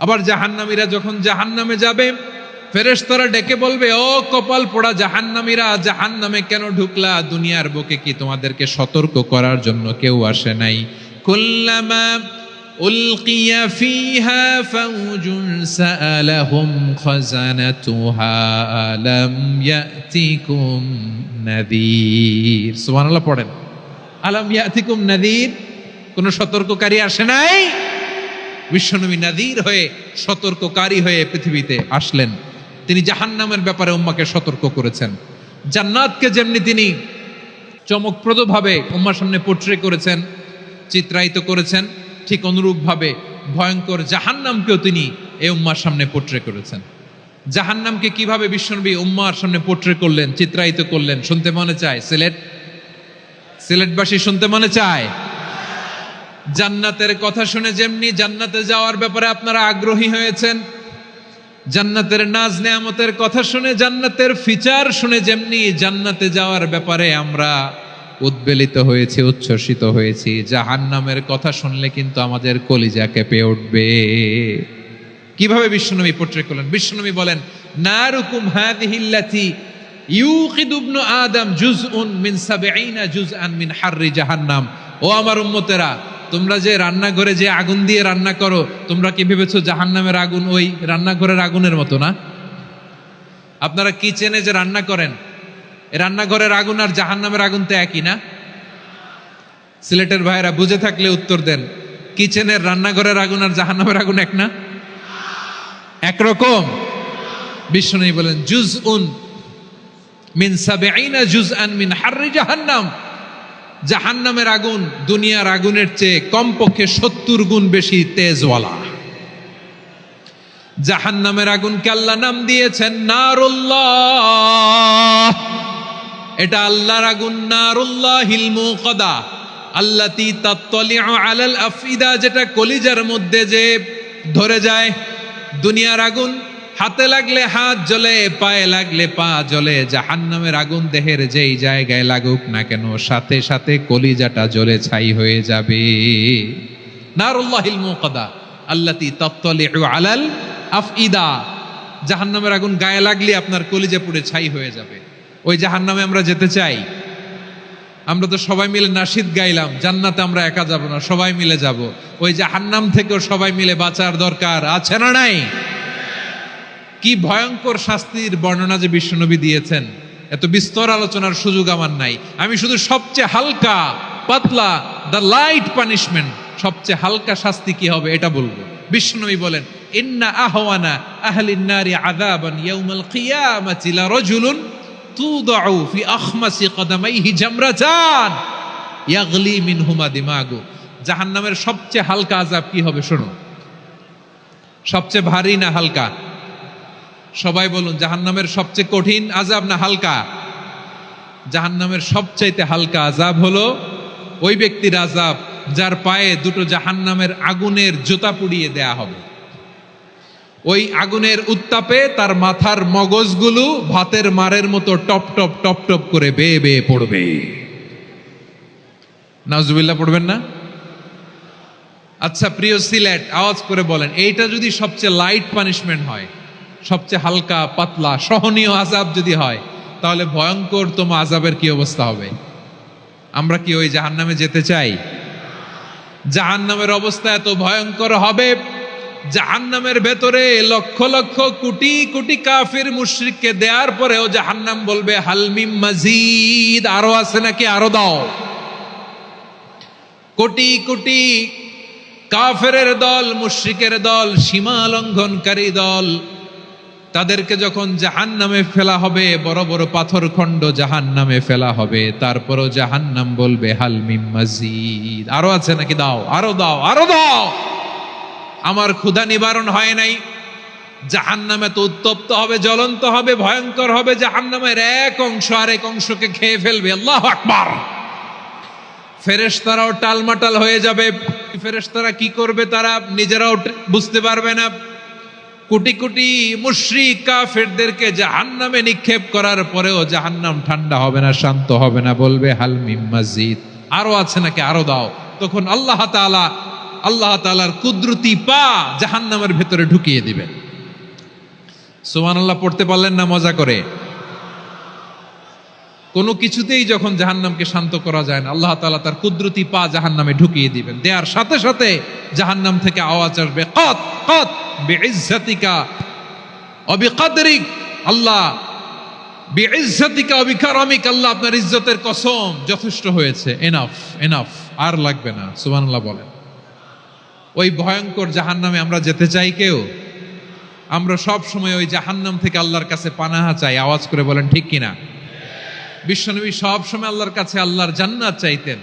আবার জাহান্নামীরা যখন জাহান্নামে যাবে, ফেরেশতারা ডেকে বলবে, ও কপাল পোড়া জাহান্নামীরা, জাহান্নামে কেন ঢুকলা? দুনিয়ার বুকে কি তোমাদেরকে সতর্ক করার জন্য কেউ আসে নাই? কুল্লামা উলকিয়া ফিহা ফাউজুন সাআলাহুম খাযানাতুহা আলাম ইয়াতিকুম নাযীর। সুবহানাল্লাহ পড়েন। আলাম ইয়াতিকুম নাযীর, কোন সতর্ককারী আসে নাই? বিশ্বনবী নাযীর হয়ে, সতর্ককারী হয়ে পৃথিবীতে আসলেন। তিনি জাহান্নামের ব্যাপারে উম্মাকে সতর্ক করেছেন। জান্নাতকে যেমনি তিনি চমকপ্রদভাবে উম্মার সামনে পোট্রে করেছেন, চিত্রায়িত করেছেন, ঠিক অনুরূপভাবে ভয়ঙ্কর জাহান্নামকেও তিনি এই উম্মার সামনে পোট্রে করেছেন। জাহান্নামকে কিভাবে বিশ্বনবী উম্মার সামনে পোট্রে করলেন, চিত্রায়িত করলেন, শুনতে মনে চায়? সিলেটবাসী শুনতে মনে চায়? জান্নাতের কথা শুনে যেমনি জান্নাতে যাওয়ার ব্যাপারে আপনারা আগ্রহী হয়েছেন, জান্নাতের নাজ নেয়ামতের কথা শুনে, জান্নাতের ফিচার শুনে যেমনি জান্নাতে যাওয়ার ব্যাপারে আমরা উদ্বেলিত হয়েছি, উচ্ছ্বসিত হয়েছি, জাহান্নামের কথা শুনলে কিন্তু আমাদের কলিজা কেঁপে উঠবে। কিভাবে বিশ্বনবী পোট্রে করলেন? বিশ্বনবী বলেন, নারুকুম হাযিহিল্লাতী ইউকিদু ইবনু আদম জুজউন মিন ৭০ জুজআন মিন হাররি জাহান্নাম। ও আমার উম্মতেরা, তোমরা যে রান্নাঘরে যে আগুন দিয়ে রান্না করো, তোমরা কি ভেবেছো জাহান্নামের আগুন ওই রান্নাঘরের আগুনের মতো না? আপনারা কিচেনে যে রান্না করেন, রান্নাঘরের আগুন আর জাহান্নামের আগুন তো একই না? সিলেটের ভাইরা বুঝে থাকলে উত্তর দেন। কিচেনের রান্নাঘরের আগুন আর জাহান্নামের আগুন এক না? একরকম? বিশ্বনবী বলেন, জুজউন মিন ৭০ জুজআন মিন হাররি জাহান্নাম। জাহান্নামের আগুন দুনিয়ার আগুনের চেয়ে কমপক্ষে ৭০ গুণ বেশি তেজওয়ালা। জাহান্নামের আগুনকে আল্লাহ নাম দিয়েছেন নারুল্লাহ। এটা আল্লাহর আগুন, নারুল্লাহিল মুকাদা আল্লাতী তাত্তালিউ আলাল আফইদা, যেটা কলিজার মধ্যে যে ধরে যায়। দুনিয়ার আগুন হাতে লাগলে হাত জ্বলে, পায়ে লাগলে পা জ্বলে। জাহান্নামের আগুন দেহের যেই জায়গায় লাগুক না কেন, সাথে সাথে কলিজাটা জ্বলে ছাই হয়ে যাবে। নারুল্লাহিল মুকাদা আল্লাতী তাত্তালিউ আলাল আফইদা। জাহান্নামের আগুন গায়ে লাগলে আপনার কলিজা পুড়ে ছাই হয়ে যাবে। ওই জাহান্নামে আমরা যেতে চাই? আমরা তো সবাই মিলে নাশিদ গাইলাম, জান্নাতে আমরা একা যাব না, সবাই মিলে যাব। ওই জাহান্নাম থেকেও সবাই মিলে বাঁচার দরকার আছে না নাই? কি ভয়ঙ্কর শাস্তির বর্ণনা যে বিশ্বনবী দিয়েছেন, এত বিস্তর আলোচনার সুযোগ আমার নাই। আমি শুধু সবচেয়ে হালকা পাতলা, দ্য লাইট পানিশমেন্ট, সবচেয়ে হালকা শাস্তি কি হবে এটা বলবো। বিশ্বনবী বলেন, ইন্না আহওয়ানা আহলিন নারি আযাবান ইয়াউমাল কিয়ামাতি লারাজুলুন তুদাউ ফি আখমাসি কদামাইহি জামরাতান ইয়াগলি মিনহুমা দিমাগু। জাহান্নামের সবচেয়ে হালকা আযাব কি হবে শোনো। সবচেয়ে ভারী না হালকা? সবাই বলুন, জাহান্নামের সবচেয়ে কঠিন আযাব না হালকা? জাহান্নামের সবচাইতে হালকা আযাব হলো ওই ব্যক্তির আযাব যার পায়ে দুটো জাহান্নামের আগুনের জুতা পুড়িয়ে দেয়া হবে। ওই আগুনের উত্তাপে তার মাথার মগজগুলো ভাতের মারের মতো টপ টপ টপ টপ করে বেয়ে বেয়ে পড়বে। নাউজুবিল্লাহ পড়বেন না? আচ্ছা প্রিয় সিলেট, আওয়াজ করে বলেন, এইটা যদি সবচেয়ে লাইট পানিশমেন্ট হয়, সবচেয়ে হালকা পাতলা সহনীয় আযাব যদি হয়, তাহলে ভয়ঙ্করতম আযাবের কি অবস্থা হবে? আমরা কি ওই জাহান্নামে যেতে চাই? জাহান্নামের অবস্থা এত ভয়ঙ্কর হবে, জাহান্নামের ভেতরে লক্ষ লক্ষ কোটি কোটি কাফির মুশরিককে দেওয়ার পরেও জাহান্নাম বলবে, হাল মিন মাজিদ, আরো আছে নাকি, আরো দাও। কোটি কোটি কাফেরের দল, মুশরিকের দল, সীমা লঙ্ঘনকারী দল, তাদেরকে যখন জাহান্নামে ফেলা হবে, বড় বড় পাথর খণ্ড জাহান্নামে ফেলা হবে, তারপরও জাহান্নাম বলবে, হাল মিন মাজিদ, আরো আছে নাকি, দাও, আরো দাও, আরো দাও। আমার ক্ষুধা নিবারণ হয় নাই। জাহান্নামে তো উত্তপ্ত হবে, জ্বলন্ত হবে, ভয়ঙ্কর হবে। জাহান্নামের এক অংশ আরেক অংশকে খেয়ে ফেলবে। আল্লাহু আকবার। ফেরেশতারাও টালমাটাল হয়ে যাবে। ফেরেশতারা কি করবে তারা নিজেরাও বুঝতে পারবে না। কোটি কোটি মুশরিক কাফেরদেরকে জাহান্নামে নিক্ষেপ করার পরেও জাহান্নাম ঠান্ডা হবে না, শান্ত হবে না, বলবে হাল মিন মাজিদ, আরো আছে নাকি, আরো দাও। তখন আল্লাহ তাআলা আল্লাহ তাআলার কুদরতি পা জাহান্নামের ভেতরে ঢুকিয়ে দিবেন। সুবহানাল্লাহ পড়তে পারলেন না মজা করে? কোনো কিছুতেই যখন জাহান্নামকে শান্ত করা যায় না, আল্লাহ তাআলা তার কুদরতি পা জাহান্নামে ঢুকিয়ে দিবেন। দেয়ার সাথে সাথে জাহান্নাম থেকে আওয়াজ আসবে, কত কত বিইজ্জাতিকা ওয়া বিকদরিক, আল্লাহ বিইজ্জাতিকা ওয়া বিকারামিক, আল্লাহ আপনার ইজ্জতের কসম, যথেষ্ট হয়েছে, এনাফ এনাফ, আর লাগবে না। সুবহানাল্লাহ বলেন। ওই ভয়ঙ্কর জাহান্নামে আমরা যেতে চাই কেউ? আমরা সব সময় ওই জাহান্নাম থেকে আল্লাহর কাছে পানাহা চাই। আওয়াজ করে বলেন ঠিক কিনা? বিশ্বনবী সব সময় আল্লাহর কাছে আল্লাহর জান্নাত চাইতেন,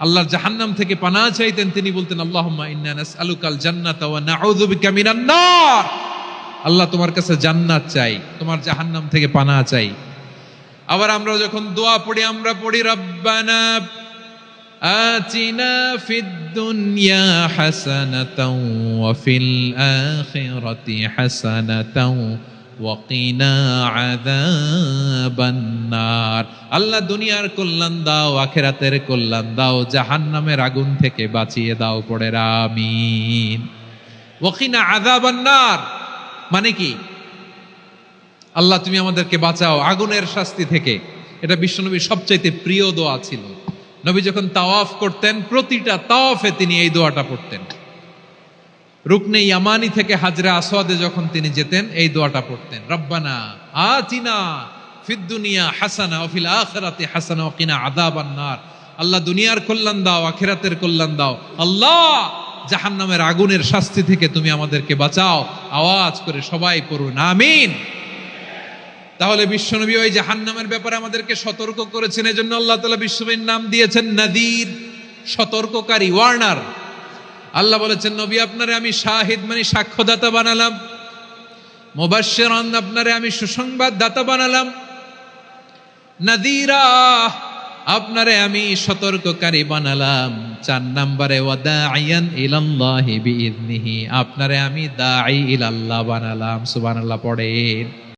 আল্লাহর জাহান্নাম থেকে পানাহা চাইতেন। তিনি বলতেন, আল্লাহুম্মা ইন্না নাসআলুকাল জান্নাতা ওয়া নাউযু বিকা মিনান নার। আল্লাহ তোমার কাছে জান্নাত চাই, তোমার জাহান্নাম থেকে পানাহা চাই। আবার আমরা যখন দোয়া পড়ি, আমরা পড়ি রব্বানা আতিনা ফিদ দুনিয়া হাসানাতাও ওয়া ফিল আখিরাতি হাসানাতাও ওয়া কিনা আযাবান নার। আল্লাহ দুনিয়ার কল্যাণ দাও, আখিরাতের কল্যাণ দাও, জাহান্নামের আগুন থেকে বাঁচিয়ে দাও। পড়ে আমিন। ওয়া কিনা আযাবান নার মানে কি? আল্লাহ তুমি আমাদেরকে বাঁচাও আগুনের শাস্তি থেকে। এটা বিশ্বনবীর সবচাইতে প্রিয় দোয়া ছিল। নবী যখন তাওয়াফ করতেন, প্রতিটা তাওয়াফে তিনি এই দোয়াটা পড়তেন। রুকনে ইয়ামানি থেকে হাজরা আসওয়াদে যখন তিনি যেতেন, এই দোয়াটা পড়তেন, রব্বানা আতিনা ফিদ দুনিয়া হাসানা ওয়া ফিল আখিরাতি হাসানা ওয়া কিনা আযাবান নার। আল্লাহ দুনিয়ার কল্যাণ দাও, আখিরাতের কল্যাণ দাও। আল্লাহ জাহান্নামের আগুনের শাস্তি থেকে তুমি আমাদেরকে বাঁচাও। আওয়াজ করে সবাই পড়ুন আমিন। তাহলে বিশ্বনবী ওই জাহান্নামের ব্যাপারে আমাদেরকে সতর্ক করেছেন। এজন্য আল্লাহ তাআলা বিশ্বনবীর নাম দিয়েছেন নাযীর, সতর্ককারী, ওয়ার্নার। আল্লাহ বলেছেন, নবী আপনারে আমি শাহিদ মানে সাক্ষ্যদাতা বানালাম, মুবাশশিরান আপনারে আমি সুসংবাদ দাতা বানালাম, নাযীরা আপনারে আমি সতর্ককারী বানালাম। 4 নম্বরে ওয়াদাইয়ান ইলাল্লাহি বিইذনিহি, আপনারে আমি দাঈ ইলাল্লাহ বানালাম। সুবহানাল্লাহ পড়েন।